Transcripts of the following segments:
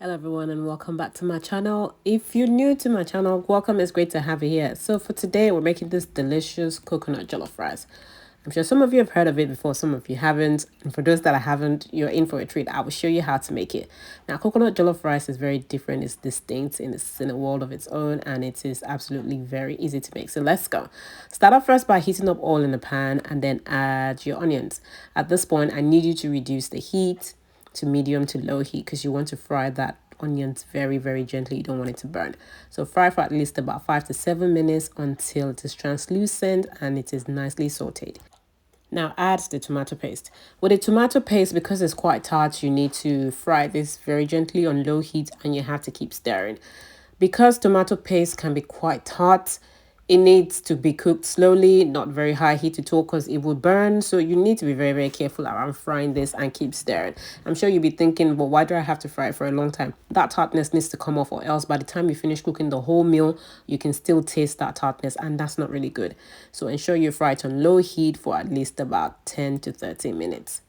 Hello everyone and welcome back to my channel. If you're new to my channel, welcome. It's great to have you here. So for today we're making this delicious coconut jollof rice. I'm sure some of you have heard of it before, some of you haven't, and for those that haven't, you're in for a treat. I will show you how to make it. Now coconut jollof rice is very different, it's distinct, it's in a world of its own, and it is absolutely very easy to make. So let's go. Start off first by heating up oil in the pan and then add your onions. At this point I need you to reduce the heat to medium to low heat because you want to fry that onions very gently. You don't want it to burn. So fry for at least about 5 to 7 minutes until it is translucent and it is nicely sauteed. Now add the tomato paste. With the tomato paste, because it's quite tart, you need to fry this very gently on low heat and you have to keep stirring. Because tomato paste can be quite tart, it needs to be cooked slowly, not very high heat at all because it will burn. So you need to be very careful around frying this and keep stirring. I'm sure you'll be thinking, well, why do I have to fry it for a long time? That tartness needs to come off, or else by the time you finish cooking the whole meal, you can still taste that tartness, and that's not really good. So ensure you fry it on low heat for at least about 10 to 13 minutes.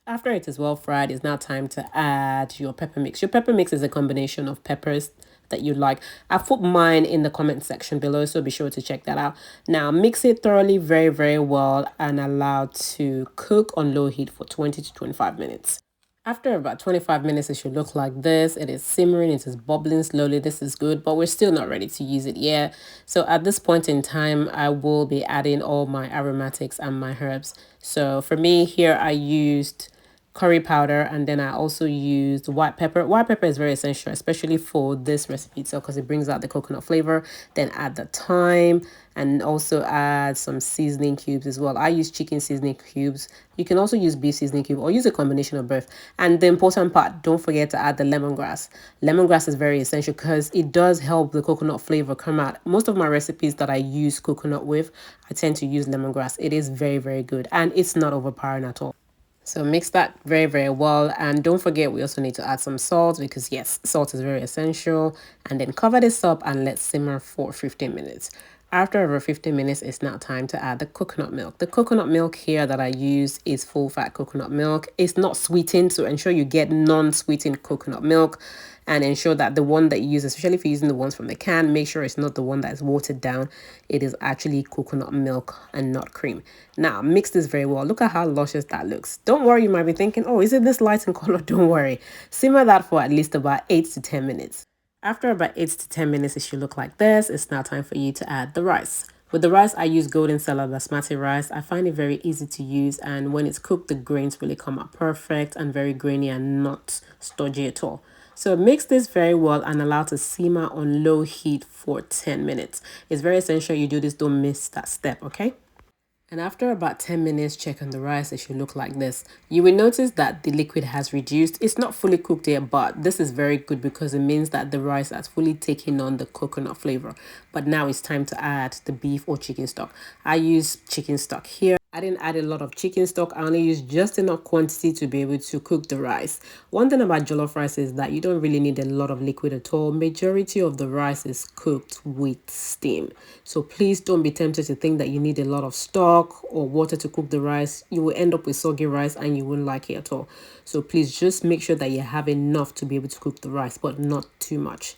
After it is well fried, it's now time to add your pepper mix. Your pepper mix is a combination of peppers that you like. I've put mine in the comment section below, so be sure to check that out. Now mix it thoroughly very well and allow to cook on low heat for 20 to 25 minutes. After about 25 minutes, it should look like this. It is simmering, it is bubbling slowly. This is good, but we're still not ready to use it yet. So at this point in time, I will be adding all my aromatics and my herbs. So for me here, I used curry powder, and then I also used white pepper. White pepper is very essential, especially for this recipe itself, because it brings out the coconut flavor. Then add the thyme and also add some seasoning cubes as well. I use chicken seasoning cubes. You can also use beef seasoning cube or use a combination of both. And the important part, don't forget to add the lemongrass. Lemongrass is very essential because it does help the coconut flavor come out. Most of my recipes that I use coconut with, I tend to use lemongrass. It is very good and it's not overpowering at all. So mix that very well, and don't forget we also need to add some salt because yes, salt is very essential. And then cover this up and let simmer for 15 minutes. After over 15 minutes, it's now time to add the coconut milk. The coconut milk here that I use is full fat coconut milk. It's not sweetened, so ensure you get non-sweetened coconut milk, and ensure that the one that you use, especially if you're using the ones from the can, make sure it's not the one that is watered down. It is actually coconut milk and not cream. Now mix this very well. Look at how luscious that looks. Don't worry, you might be thinking, oh, is it this light in color? Don't worry. Simmer that for at least about 8 to 10 minutes. After about 8 to 10 minutes, it should look like this. It's now time for you to add the rice. With the rice, I use golden Sela basmati rice. I find it very easy to use, and when it's cooked, the grains really come out perfect and very grainy and not stodgy at all. So mix this very well and allow to simmer on low heat for 10 minutes. It's very essential you do this, don't miss that step, okay? And after about 10 minutes, check on the rice. It should look like this. You will notice that the liquid has reduced. It's not fully cooked yet, but this is very good because it means that the rice has fully taken on the coconut flavor. But now it's time to add the beef or chicken stock. I use chicken stock here. I didn't add a lot of chicken stock. I only used just enough quantity to be able to cook the rice. One thing about jollof rice is that you don't really need a lot of liquid at all. Majority of the rice is cooked with steam. So please don't be tempted to think that you need a lot of stock or water to cook the rice. You will end up with soggy rice and you won't like it at all. So please just make sure that you have enough to be able to cook the rice, but not too much.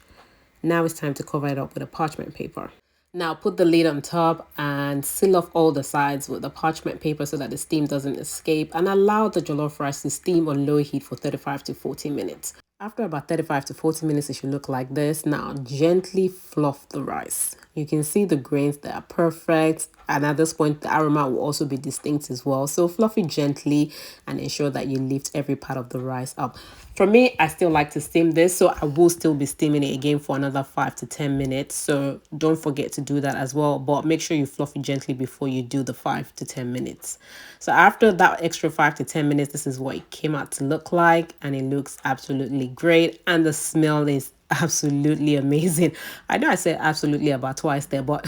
Now it's time to cover it up with a parchment paper. Now put the lid on top and seal off all the sides with the parchment paper so that the steam doesn't escape, and allow the jollof rice to steam on low heat for 35 to 40 minutes. After about 35 to 40 minutes, it should look like this. Now gently fluff the rice. You can see the grains that are perfect, and at this point the aroma will also be distinct as well. So fluff it gently and ensure that you lift every part of the rice up. For me, I still like to steam this, so I will still be steaming it again for another 5 to 10 minutes. So don't forget to do that as well, but make sure you fluff it gently before you do the 5 to 10 minutes. So after that extra 5 to 10 minutes, this is what it came out to look like, and it looks absolutely great, and the smell is absolutely amazing. I know I said absolutely about twice there, but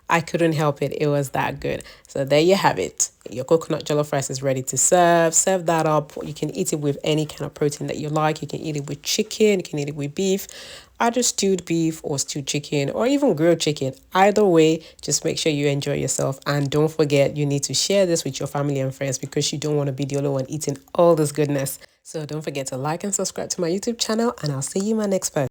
I couldn't help it. It was that good. So there you have it. Your coconut jollof rice is ready to serve. Serve that up. You can eat it with any kind of protein that you like. You can eat it with chicken. You can eat it with beef, either stewed beef or stewed chicken, or even grilled chicken. Either way, just make sure you enjoy yourself. And don't forget, you need to share this with your family and friends because you don't want to be the only one eating all this goodness. So don't forget to like and subscribe to my YouTube channel, and I'll see you in my next post.